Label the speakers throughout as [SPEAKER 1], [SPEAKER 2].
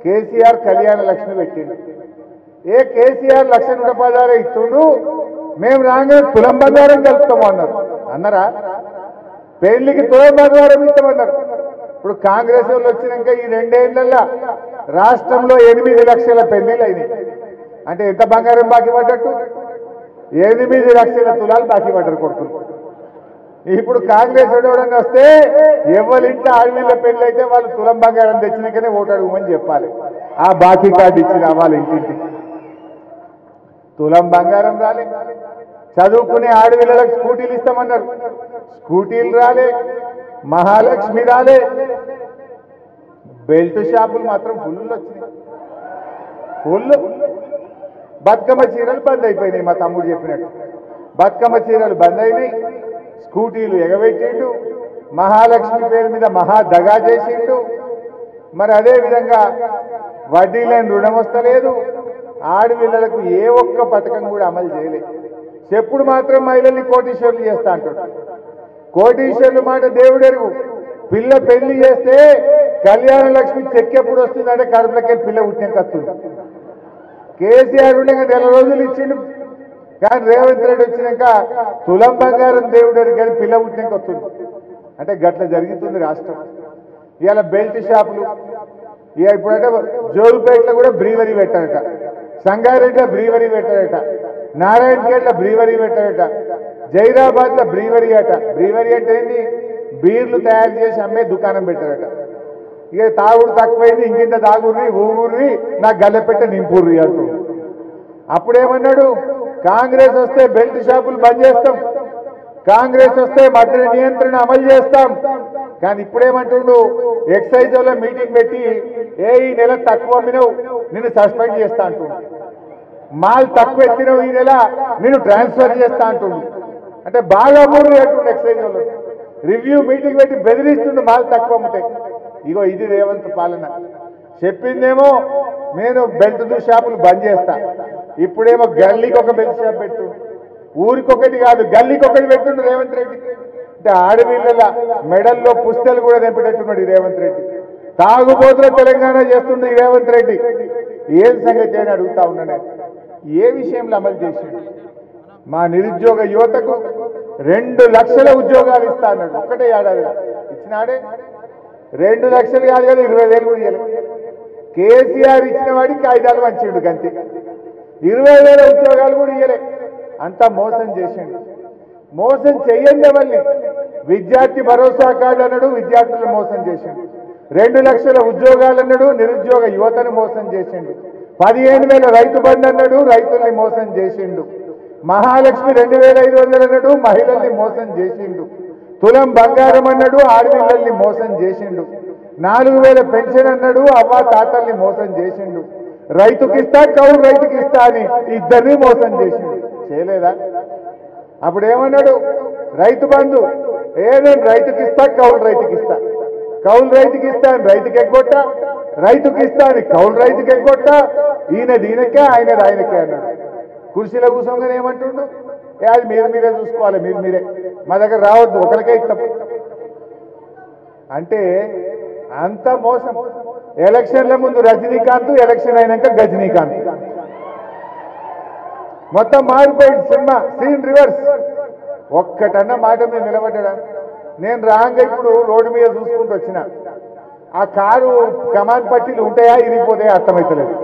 [SPEAKER 1] కేసీఆర్ కళ్యాణ లక్ష్మి పెట్టిండు. ఏ కేసీఆర్ 1,16,000 ఇస్తుండు, మేము రాగానే తులం బంగారం కలుపుతాము అన్నారా? పెళ్లికి తులం బంగారం ఇస్తామన్నారు. ఇప్పుడు కాంగ్రెస్ వాళ్ళు వచ్చినాక ఈ 2 ఏళ్లలో రాష్ట్రంలో 8 లక్షల పెళ్లిళ్ళు అయినాయి. అంటే ఎంత బంగారం బాకీ పడ్డట్టు? 8 లక్షల తులాలు బాకీ పడ్డారు కొడుకులు. ఇప్పుడు కాంగ్రెస్ ఎవడన్నా వస్తే ఎవరింట్లో ఆడవిళ్ళ పెళ్లి అయితే వాళ్ళు తులం బంగారం తెచ్చినాకనే ఓటు అడుగుమని చెప్పాలి. ఆ బాకీ కార్డు ఇచ్చి రావాలి ఇంటింటికి. తులం బంగారం రాలే. చదువుకునే ఆడవిళ్ళలకు స్కూటీలు ఇస్తామన్నారు, స్కూటీలు రాలే. మహాలక్ష్మి రాలే. బెల్ట్ షాపులు మాత్రం ఫుల్ వచ్చినాయి, ఫుల్. బతుకమ్మ చీరలు బంద్ అయిపోయినాయి. మా తమ్ముడు చెప్పినట్టు బతుకమ్మ చీరలు బంద్ అయినాయి. స్కూటీలు ఎగబెట్టిండు. మహాలక్ష్మి పేరు మీద మహా దగా చేసిండు. మరి అదే విధంగా వడ్డీ లేని రుణం వస్తలేదు. ఆడపిల్లలకు ఏ ఒక్క పథకం కూడా అమలు చేయలేదు. చెప్పుడు మాత్రం మహిళల్ని కోటీశ్వర్లు చేస్తా అంటాడు. కోటీశ్వర్లు మాట దేవుడెరుగు. పిల్ల పెళ్లి చేస్తే కళ్యాణ లక్ష్మి చెక్ ఎప్పుడు వస్తుందంటే కడుపులకే పిల్ల పుట్టినాక వస్తుంది. కేసీఆర్ ఉండగా 1 రోజులు ఇచ్చిండు, కానీ రేవంత్ రెడ్డి వచ్చినాక తులం బంగారం దేవుడెరుగు కానీ పిల్ల పుట్టినాక వస్తుంది. అంటే గట్ల జరుగుతుంది రాష్ట్రం. ఇవాళ బెల్ట్ షాపులు, ఇక ఇప్పుడంటే జోరుపేటలో కూడా బ్రీవరీ పెట్టారట, సంగారెడ్డిలో బ్రీవరీ పెట్టారట, నారాయణఖేడ్లో బ్రీవరీ పెట్టారట, జైరాబాద్లో బ్రీవరీ అట. బ్రీవరీ అంటే ఏంటి? బీర్లు తయారు చేసి అమ్మే దుకాణం పెట్టారట. ఇక తాగుడు తక్కువైంది, ఇంకింత తాగుర్రి ఊగుర్రి నాకు గల్లెపెట్ట నింపుర్రి అంటుండు. అప్పుడేమన్నాడు? కాంగ్రెస్ వస్తే బెల్ట్ షాపులు బంద్ చేస్తాం, కాంగ్రెస్ వస్తే మద్య నియంత్రణ అమలు చేస్తాం. కానీ ఇప్పుడేమంటుండు? ఎక్సైజ్ లో మీటింగ్ పెట్టి ఈ నెల తక్కువ అమ్మినవు నిన్ను సస్పెండ్ చేస్తా అంటుండు, మాల్ తక్కువ ఎత్తినవు ఈ నెల నిన్ను ట్రాన్స్ఫర్ చేస్తా అంటుండు. అంటే బాగా మూడు అంటుండు. ఎక్సైజ్ లో రివ్యూ మీటింగ్ పెట్టి బెదిరిస్తుండు మాల్ తక్కువ అమ్ముతాయి. ఇగో ఇది రేవంత్ పాలన. చెప్పిందేమో నేను బెల్ట్ షాపులు బంద్ చేస్తా, ఇప్పుడేమో గల్లీకి ఒక బెల్ట్ షాప్ పెట్టు, ఊరికొకటి కాదు గల్లీకొకటి పెట్టుండు రేవంత్ రెడ్డి. అంటే ఆడపిల్లల మెడల్లో పుస్తలు కూడా నింపేటట్టున్నాడు ఈ రేవంత్ రెడ్డి. తాగుబోతుల తెలంగాణ చేస్తుండే ఈ రేవంత్ రెడ్డి. ఏం సంగతి అని అడుగుతా ఉన్నాను. ఏ విషయంలో అమలు చేసిండు? మా నిరుద్యోగ యువతకు 2 లక్షల ఉద్యోగాలు ఇస్తా అన్నాడు. ఒక్కటే ఏడాది ఇచ్చినాడే. 2 లక్షలు కాదు కదా, 20,000 కూడా ఇవ్వలేదు. కేసీఆర్ ఇచ్చిన వాడికి కాగితాలు మంచిండు గంతే. 20,000 ఉద్యోగాలు కూడా ఇవ్వలే. అంతా మోసం చేసిండు. మోసం చెయ్యండి ఎవరిని? విద్యార్థి భరోసా కార్డు అన్నాడు, విద్యార్థులను మోసం చేసిండు. 2 లక్షల ఉద్యోగాలు అన్నాడు, నిరుద్యోగ యువతను మోసం చేసిండు. 15,000 రైతు బంధు అన్నాడు, రైతుల్ని మోసం చేసిండు. మహాలక్ష్మి 2,500 అన్నాడు, మహిళల్ని మోసం చేసిండు. తులం బంగారం అన్నాడు, ఆడపిల్లల్ని మోసం చేసిండు. 4,000 పెన్షన్ అన్నాడు, అవ్వ తాతల్ని మోసం చేసిండు. రైతుకిస్తా కౌలు రైతుకిస్తా అని ఇద్దరిని మోసం చేసిండు. చేయలేదా? అప్పుడేమన్నాడు? రైతు బంధు నేను రైతుకిస్తా కౌలు రైతుకిస్తా, కౌలు రైతుకిస్తా అని రైతుకి ఎగ్గొట్టా, రైతుకిస్తా అని కౌలు రైతుకి ఎగ్గొట్టా. ఈయనది ఈయనకే ఆయనది ఆయనకే అన్నాడు. కుర్చీలో కూర్చోగానే ఏమంటుండు? అది మీరే చూసుకోవాలి, మీరే మా దగ్గర రావద్దు, ఒకరికే ఇస్తాం అంటే అంత మోసం. ఎలక్షన్ల ముందు రజనీకాంత్, ఎలక్షన్ అయినాక గజనీకాంత్. మొత్తం మారిపోయింది సినిమా, సీన్ రివర్స్. ఒక్కటన్న మాట మీద నిలబడ్డా. నేను రాంగా ఇప్పుడు రోడ్డు మీద చూసుకుంటూ వచ్చిన, ఆ కారు కమాన్ పట్టీలు ఉంటాయా ఇరిగిపోతాయా అర్థమవుతలేదు.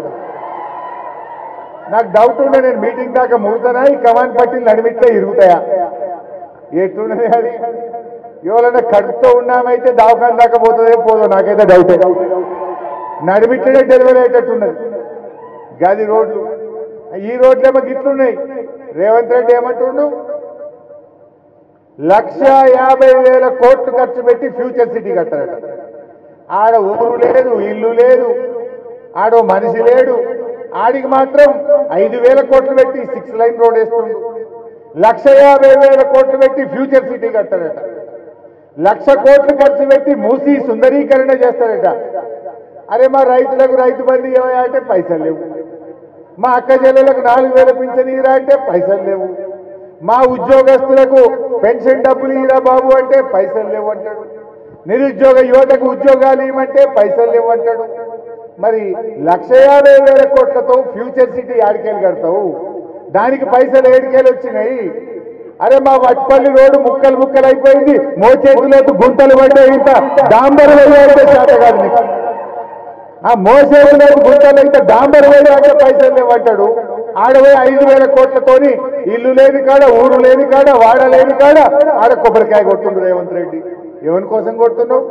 [SPEAKER 1] నాకు డౌట్ ఉండే, నేను మీటింగ్ దాకా ముడుతానా ఈ కమాన్ పట్టీలు నడిమిట్లే ఇరుగుతాయా? ఎట్లున్నది అది? ఎవరైనా కడుపుతో ఉన్నామైతే దవాఖాన దాకా పోతుందే పోదో నాకైతే డౌటే. నడిమిట్లనే డెలివరీ అయ్యేటట్టున్నది గది రోడ్లు. ఈ రోడ్లేమో గిట్లున్నాయి. రేవంత్ రెడ్డి ఏమంటుండు? 1,50,000 కోట్లు ఖర్చు పెట్టి ఫ్యూచర్ సిటీ కట్టారట. ఆడ ఊరు లేదు, ఇల్లు లేదు, ఆడో మనిషి లేడు. ఆడికి మాత్రం 5,000 కోట్లు పెట్టి 6 లైన్ రోడ్ వేస్తుండు. 1,50,000 కోట్లు పెట్టి ఫ్యూచర్ సిటీ కట్టారట. 1,00,000 కోట్లు ఖర్చు పెట్టి మూసి సుందరీకరణ చేస్తారట. అరే మా రైతులకు రైతు బంధు ఏమయ్యా అంటే పైసలు లేవు. మా అక్క చెల్లెలకు 4,000 పింఛన్ ఇరా అంటే పైసలు లేవు. మా ఉద్యోగస్తులకు పెన్షన్ డబ్బులు ఇరా బాబు అంటే పైసలు లేవు అంటాడు. నిరుద్యోగ యువతకు ఉద్యోగాలు ఇవ్వమంటే పైసలు లేవు అంటాడు. మరి 1,50,000 కోట్లతో ఫ్యూచర్ సిటీ ఆడికేలు కడతావు, దానికి పైసలు ఏడికేలు వచ్చినాయి. అరే మా వట్పల్లి రోడ్డు ముక్కలు ముక్కలు అయిపోయింది, మోచేతులకు గుంతలు పడ్డాయి, ఇంత డాంబర్ వేయాలంటే చేత కాదు నీకు. ఆ మోసేతులకు గుంతలు అయితే డాంబర్ వేయాలంటే పైసలు లేవంటాడు. ఆడపోయి 5,000 కోట్లతోని ఇల్లు లేని కాడ, ఊరు లేని కాడ, వాడ లేని కాడ ఆడ కొబ్బరికాయ కొడుతుండ్రు రేవంత్ రెడ్డి. ఎవరి కోసం కొడుతున్నావు?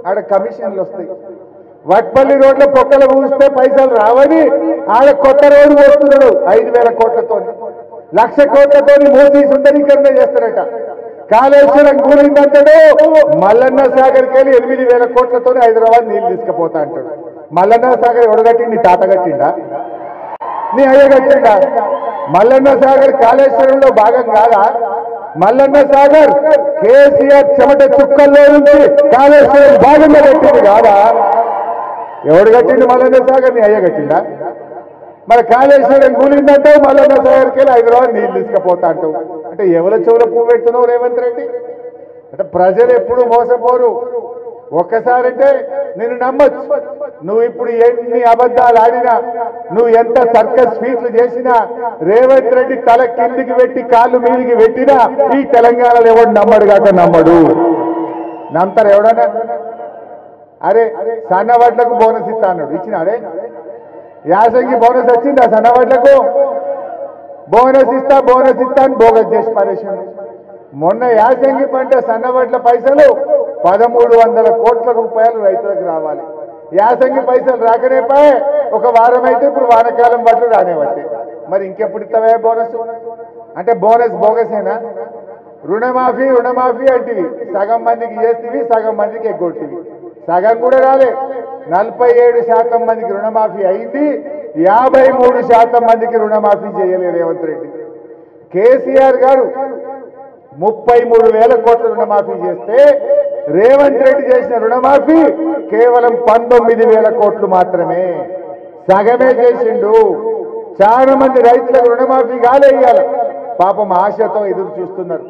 [SPEAKER 1] ఆడ కమిషన్లు వస్తాయి. వట్పల్లి రోడ్లో పొక్కలు పూస్తే పైసలు రావని ఆడ కొత్త రోడ్డు కొడుతున్నాడు 5,000 కోట్లతోని, 1,00,000 కోట్లతోని మోసీ సుందరీకరణ చేస్తారట. కాళేశ్వరం కూలిందంటాడు, మల్లన్న సాగర్కి వెళ్ళి 8,000 కోట్లతోని హైదరాబాద్ నీళ్లు తీసుకుపోతా అంటాడు. మల్లన్న సాగర్ ఎవడగట్టింది? నీ తాత కట్టిండా? నీ అయ్య కట్టిండా? మల్లన్న సాగర్ కాళేశ్వరంలో భాగం కాదా? మల్లన్న సాగర్ కేసీఆర్ చెమట చుక్కల్లో నుంచి కాళేశ్వరం భాగంగా కట్టింది కాదా? ఎవడు కట్టిండు మల్లన్న సాగర్? నీ అయ్య కట్టిండా? మరి కాళేశ్వరం కూలిందంటావు, మల్లన్న సాగర్కి వెళ్ళి హైదరాబాద్ నీళ్ళు తీసుకుపోతా అంటావు. అంటే ఎవరి చెవుల పువ్వు పెడుతున్నావు రేవంత్ రెడ్డి? అంటే ప్రజలు ఎప్పుడు మోసపోరు. ఒక్కసారంటే నేను నమ్మచ్చు. నువ్వు ఇప్పుడు ఎన్ని అబద్ధాలు ఆడినా, నువ్వు ఎంత సర్కస్ స్పీచ్లు చేసినా, రేవంత్ రెడ్డి తల కిందికి పెట్టి కాళ్ళు మీదికి పెట్టినా ఈ తెలంగాణలో ఎవడు నమ్మడు కాక నమ్మడు. నమ్ముతారు ఎవడన్నా? అరే సన్నవడ్లకు బోనస్ ఇస్తా అన్నాడు, ఇచ్చినాడే? యాసంగి బోనస్ వచ్చింది, ఆ సన్నవడ్లకు బోనస్ ఇస్తా అని బోగస్ చేసి పరేషాడు. మొన్న యాసంగి పంట సన్నవడ్ల పైసలు 1,300 కోట్ల రూపాయలు రైతులకు రావాలి. యాసంగి పైసలు రాకనే పాయే, ఒక వారం అయితే ఇప్పుడు వానకాలం వడ్లు రానేవట్టే. మరి ఇంకెప్పుడు ఇస్తావే బోనస్? అంటే బోనస్ బోగసేనా? రుణమాఫీ అంటివి, సగం మందికి చేస్తేవి, సగం మందికి ఎగ్గొట్టివి. సగం కూడా రాలే. 47% మందికి రుణమాఫీ అయింది, 53% మందికి రుణమాఫీ చేయలేదు రేవంత్ రెడ్డి. కేసీఆర్ గారు 33,000 కోట్ల రుణమాఫీ చేస్తే రేవంత్ రెడ్డి చేసిన రుణమాఫీ కేవలం 19,000 కోట్లు మాత్రమే. సగమే చేసిండు. చాలా మంది రైతులకు రుణమాఫీ కాలే ఇయ్యాల. పాపం ఆశతో ఎదురు చూస్తున్నారు.